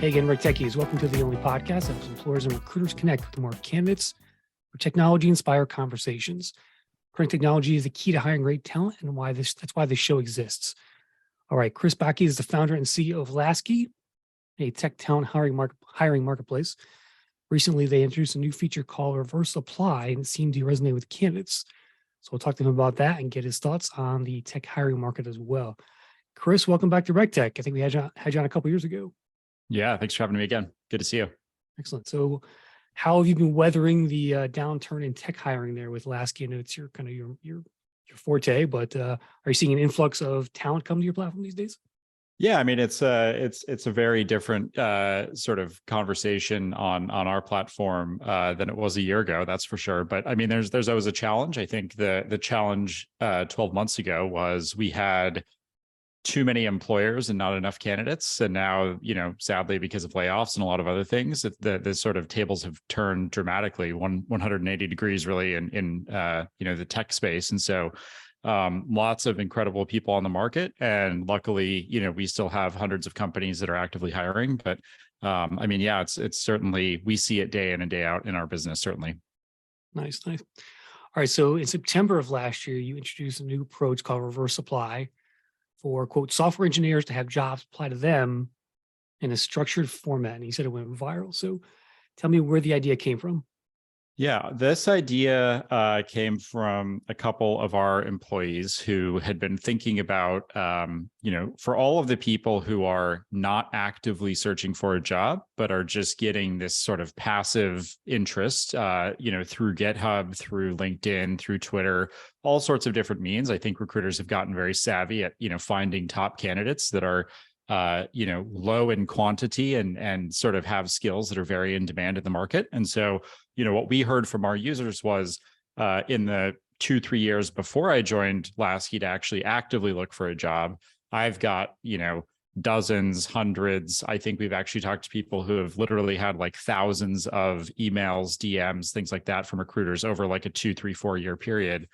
Hey again, Rick Techies. Welcome to the only podcast that helps employers and recruiters connect with more candidates for technology-inspired conversations. Current technology is the key to hiring great talent, and that's why this show exists. All right, Chris Bakke is the founder and CEO of Lasky, a tech talent hiring marketplace. Recently, they introduced a new feature called Reverse Apply, and it seemed to resonate with candidates. So we'll talk to him about that and get his thoughts on the tech hiring market as well. Chris, welcome back to RegTech. I think we had you on a couple years ago. Yeah, thanks for having me again. Good to see you. Excellent. So how have you been weathering the downturn in tech hiring there with Lasky? I know it's your forte, but are you seeing an influx of talent come to your platform these days? Yeah, I mean it's a very different sort of conversation on our platform than it was a year ago. That's for sure. But I mean, there's always a challenge. I think the challenge 12 months ago was we had too many employers and not enough candidates. And now, sadly, because of layoffs and a lot of other things, the sort of tables have turned dramatically 180 degrees really in the tech space. And so lots of incredible people on the market. And luckily, we still have hundreds of companies that are actively hiring. But it's certainly, we see it day in and day out in our business, certainly. Nice. All right. So in September of last year, you introduced a new approach called Reverse Apply for, quote, software engineers to have jobs apply to them in a structured format. And he said it went viral. So tell me where the idea came from. Yeah, this idea came from a couple of our employees who had been thinking about, for all of the people who are not actively searching for a job, but are just getting this sort of passive interest, through GitHub, through LinkedIn, through Twitter, all sorts of different means. I think recruiters have gotten very savvy at, finding top candidates that are low in quantity and sort of have skills that are very in demand in the market. And so, what we heard from our users was in the 2-3 years before I joined Lasky to actually actively look for a job, I've got, dozens, hundreds. I think we've actually talked to people who have literally had like thousands of emails, DMs, things like that from recruiters over like a 2, 3, 4-year period,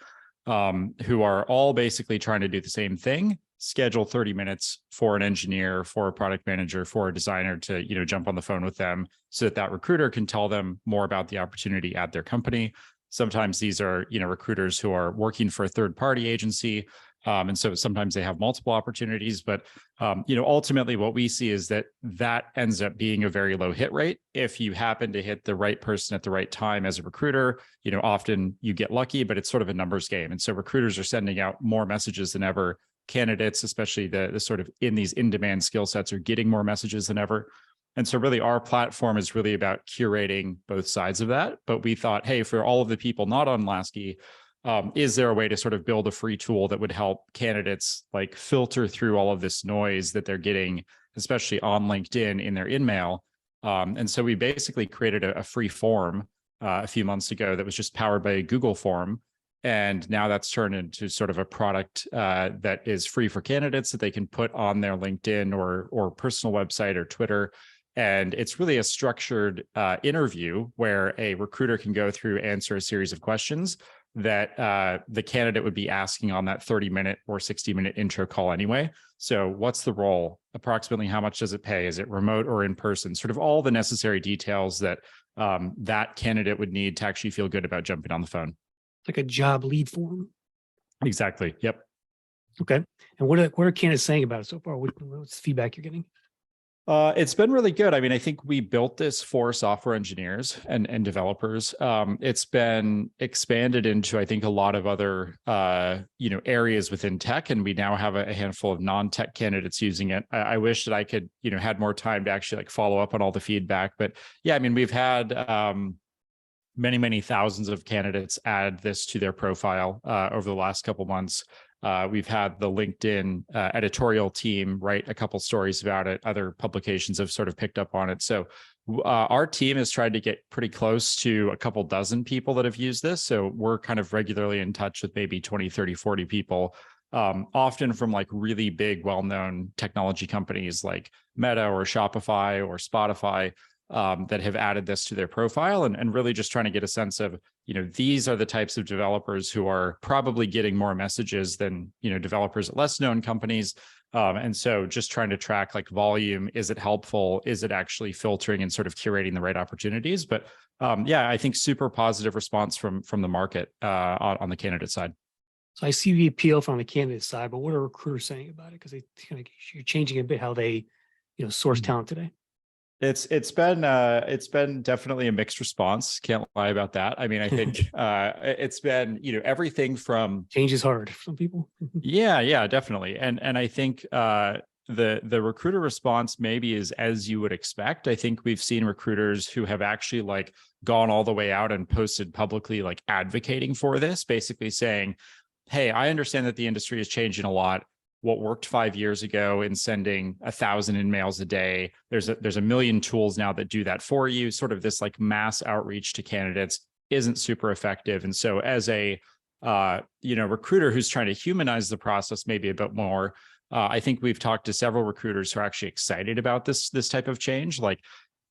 who are all basically trying to do the same thing. Schedule 30 minutes for an engineer, for a product manager, for a designer to, jump on the phone with them so that recruiter can tell them more about the opportunity at their company. Sometimes these are, recruiters who are working for a third-party agency. And so sometimes they have multiple opportunities, but, ultimately what we see is that ends up being a very low hit rate. If you happen to hit the right person at the right time as a recruiter, often you get lucky, but it's sort of a numbers game. And so recruiters are sending out more messages than ever. Candidates, especially the sort of in these in-demand skill sets, are getting more messages than ever. And so really our platform is really about curating both sides of that. But we thought, hey, for all of the people not on Lasky, is there a way to sort of build a free tool that would help candidates like filter through all of this noise that they're getting, especially on LinkedIn in their in-mail? And so we basically created a free form a few months ago that was just powered by a Google form. And now that's turned into sort of a product that is free for candidates that they can put on their LinkedIn or personal website or Twitter. And it's really a structured interview where a recruiter can go through, answer a series of questions that the candidate would be asking on that 30-minute or 60-minute intro call anyway. So what's the role? Approximately how much does it pay? Is it remote or in person? Sort of all the necessary details that that candidate would need to actually feel good about jumping on the phone. Like a job lead form. Exactly. Yep. Okay. And what are candidates saying about it so far? What's the feedback you're getting? It's been really good. I mean, I think we built this for software engineers and developers. It's been expanded into, I think, a lot of other, areas within tech, and we now have a handful of non-tech candidates using it. I wish that I could, had more time to actually follow up on all the feedback. But yeah, I mean, we've had many thousands of candidates add this to their profile over the last couple months. We've had the LinkedIn editorial team write a couple stories about it. Other publications have sort of picked up on it. So our team has tried to get pretty close to a couple dozen people that have used this. So we're kind of regularly in touch with maybe 20, 30, 40 people, often from like really big, well-known technology companies like Meta or Shopify or Spotify, that have added this to their profile, and really just trying to get a sense of, these are the types of developers who are probably getting more messages than, developers at less known companies. And so just trying to track like volume, is it helpful? Is it actually filtering and sort of curating the right opportunities? But yeah, I think super positive response from the market on the candidate side. So I see the appeal from the candidate side, but what are recruiters saying about it? Because they kind of, you're changing a bit how they, source talent today. It's been definitely a mixed response. Can't lie about that. I mean, I think it's been, everything from Change is hard for some people. yeah, definitely. And I think the recruiter response maybe is as you would expect. I think we've seen recruiters who have actually like gone all the way out and posted publicly, like advocating for this, basically saying, hey, I understand that the industry is changing a lot. What worked 5 years ago in sending 1,000 emails a day, there's a million tools now that do that for you. Sort of this like mass outreach to candidates isn't super effective. And so as a recruiter who's trying to humanize the process maybe a bit more, I think we've talked to several recruiters who are actually excited about this type of change. Like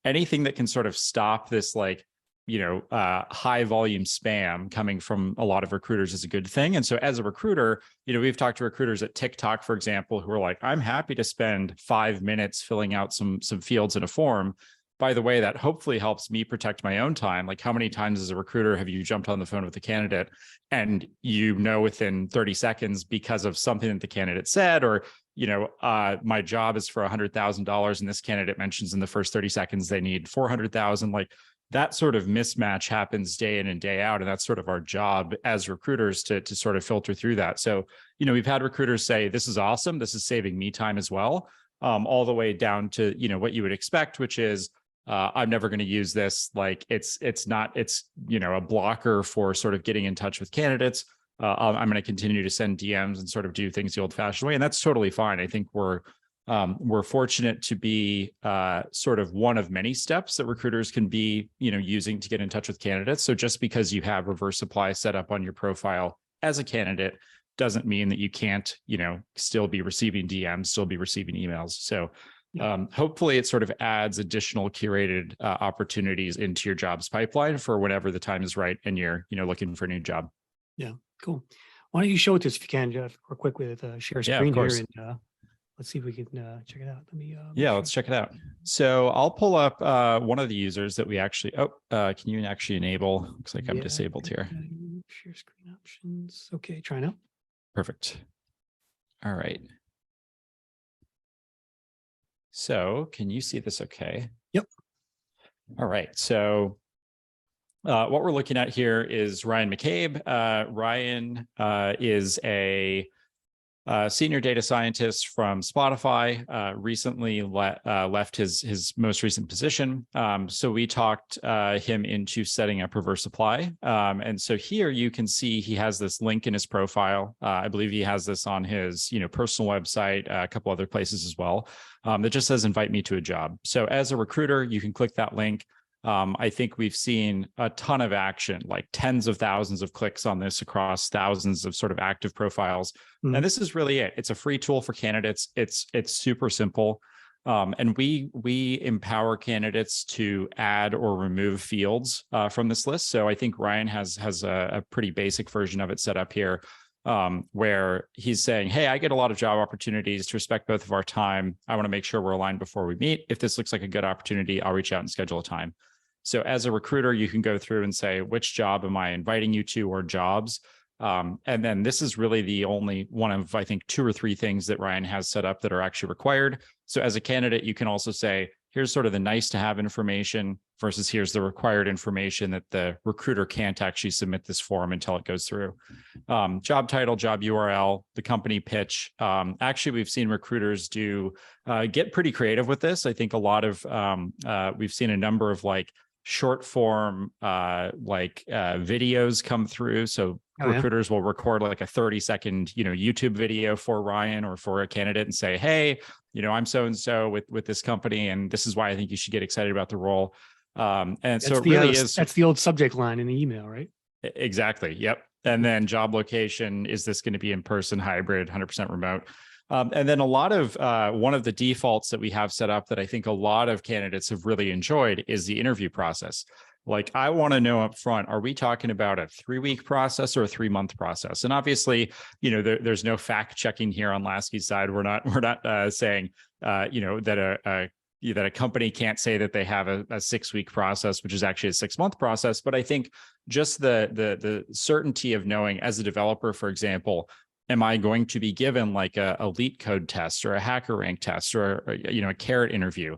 anything that can sort of stop this like high volume spam coming from a lot of recruiters is a good thing. And so as a recruiter, we've talked to recruiters at TikTok, for example, who are like, I'm happy to spend 5 minutes filling out some fields in a form. By the way, that hopefully helps me protect my own time. Like how many times as a recruiter have you jumped on the phone with a candidate and within 30 seconds because of something that the candidate said, or my job is for $100,000 and this candidate mentions in the first 30 seconds they need 400,000. Like that sort of mismatch happens day in and day out. And that's sort of our job as recruiters to sort of filter through that. So, we've had recruiters say, this is awesome. This is saving me time as well. All the way down to, what you would expect, which is, I'm never going to use this. Like it's a blocker for sort of getting in touch with candidates. I'm going to continue to send DMs and sort of do things the old fashioned way. And that's totally fine. I think we're fortunate to be sort of one of many steps that recruiters can be, using to get in touch with candidates. So just because you have reverse supply set up on your profile as a candidate doesn't mean that you can't, still be receiving DMs, still be receiving emails. So hopefully it sort of adds additional curated opportunities into your jobs pipeline for whenever the time is right and you're, looking for a new job. Yeah, cool. Why don't you show it to us if you can, Jeff, real quick with share screen here and let's see if we can check it out. Let me. Let's check it out. So I'll pull up one of the users that we actually. Can you actually enable? Looks like I'm disabled here. Share screen options. Okay, try now. Perfect. All right. So can you see this okay? Yep. All right. So what we're looking at here is Ryan McCabe. Ryan is a senior data scientist from Spotify, recently left his most recent position. So we talked him into setting up reverse supply. And so here you can see he has this link in his profile. I believe he has this on his personal website, a couple other places as well, that just says invite me to a job. So as a recruiter, you can click that link. I think we've seen a ton of action, like tens of thousands of clicks on this across thousands of sort of active profiles. And this is really it. It's a free tool for candidates. It's super simple. And we empower candidates to add or remove fields from this list. So I think Ryan has a pretty basic version of it set up here, where he's saying, hey, I get a lot of job opportunities. To respect both of our time, I want to make sure we're aligned before we meet. If this looks like a good opportunity, I'll reach out and schedule a time. So as a recruiter, you can go through and say, which job am I inviting you to, or jobs? And then this is really the only one of, I think, 2 or 3 things that Ryan has set up that are actually required. So as a candidate, you can also say, here's sort of the nice to have information versus here's the required information that the recruiter can't actually submit this form until it goes through. Job title, job URL, the company pitch. Actually, we've seen recruiters get pretty creative with this. I think a lot of, we've seen a number of like short form videos come through. So recruiters will record like a 30-second, YouTube video for Ryan or for a candidate and say, hey, I'm so-and-so with this company, and this is why I think you should get excited about the role. And that's so it really is. That's the old subject line in the email, right? Exactly. Yep. And then job location, is this going to be in person, hybrid, 100% remote? And then a lot of one of the defaults that we have set up that I think a lot of candidates have really enjoyed is the interview process. Like, I want to know up front, are we talking about a 3-week process or a 3-month process? And obviously, there's no fact checking here on Lasky's side. We're not saying, that a company can't say that they have a 6-week process, which is actually a 6-month process. But I think just the certainty of knowing, as a developer, for example, am I going to be given like a LEET code test or a HackerRank test or a carrot interview?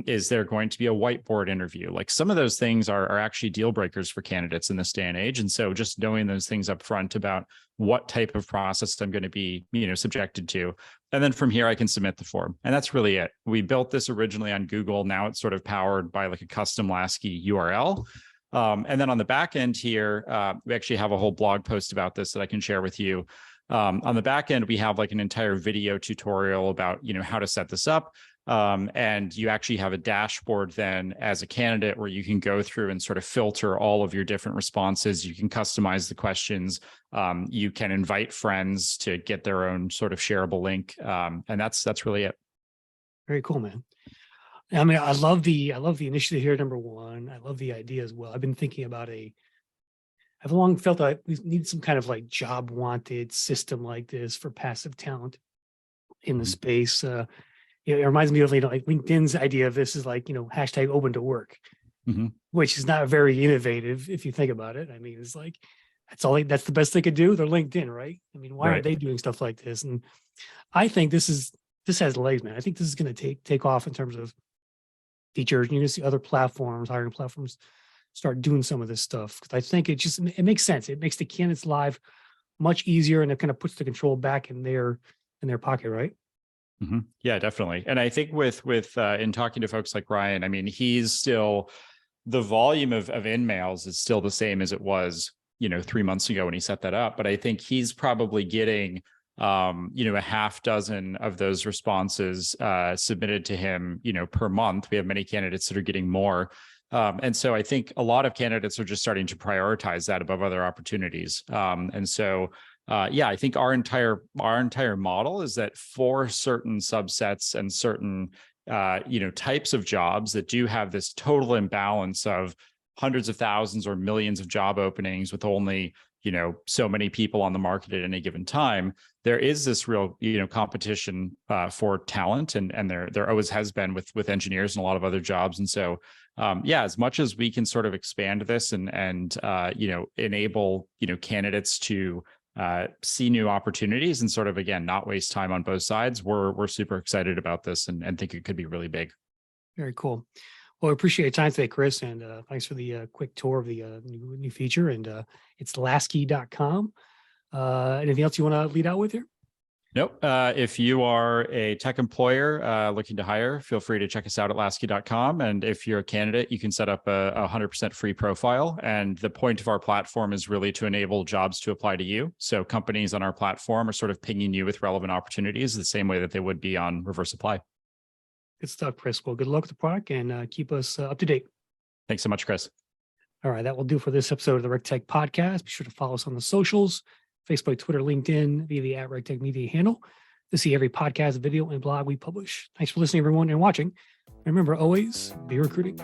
Is there going to be a whiteboard interview? Like, some of those things are actually deal breakers for candidates in this day and age. And so just knowing those things up front about what type of process I'm going to be, subjected to. And then from here, I can submit the form. And that's really it. We built this originally on Google. Now it's sort of powered by like a custom Lasky URL. And then on the back end here, we actually have a whole blog post about this that I can share with you. On the back end, we have like an entire video tutorial about, how to set this up. And you actually have a dashboard then as a candidate where you can go through and sort of filter all of your different responses. You can customize the questions. You can invite friends to get their own sort of shareable link. And that's really it. Very cool, man. I mean, I love the initiative here. Number one, I love the idea as well. I've been thinking about I've long felt that we need some kind of like job wanted system like this for passive talent in the space. It reminds me of, like LinkedIn's idea of this is like, hashtag open to work, which is not very innovative if you think about it. I mean, it's like, that's the best they could do. They're LinkedIn, right? I mean, why aren't they doing stuff like this? And I think this has legs, man. I think this is going to take off in terms of features. You're going to see other platforms, hiring platforms, start doing some of this stuff. Because I think it makes sense. It makes the candidates live much easier, and it kind of puts the control back in their pocket, right? Yeah, definitely. And I think with in talking to folks like Ryan, I mean, he's still, the volume of in-mails is still the same as it was, 3 months ago when he set that up. But I think he's probably getting, a half dozen of those responses submitted to him, per month. We have many candidates that are getting more. And so I think a lot of candidates are just starting to prioritize that above other opportunities. And so I think our entire model is that for certain subsets and certain types of jobs that do have this total imbalance of hundreds of thousands or millions of job openings with only so many people on the market at any given time, there is this real competition for talent, and there always has been with engineers and a lot of other jobs. And so as much as we can sort of expand this and enable candidates to see new opportunities and sort of, again, not waste time on both sides, we're super excited about this and think it could be really big. Very cool. Well, I appreciate your time today, Chris, and thanks for the quick tour of the new feature. And it's lasky.com. Anything else you want to lead out with here? Nope. If you are a tech employer looking to hire, feel free to check us out at lasky.com. And if you're a candidate, you can set up a 100% free profile. And the point of our platform is really to enable jobs to apply to you. So companies on our platform are sort of pinging you with relevant opportunities the same way that they would be on reverse apply. Good stuff, Chris. Well, good luck with the product, and keep us up to date. Thanks so much, Chris. All right. That will do for this episode of the RegTech Podcast. Be sure to follow us on the socials: Facebook, Twitter, LinkedIn, via the @RegTech Media handle, to see every podcast, video, and blog we publish. Thanks for listening, everyone, and watching. And remember, always be recruiting.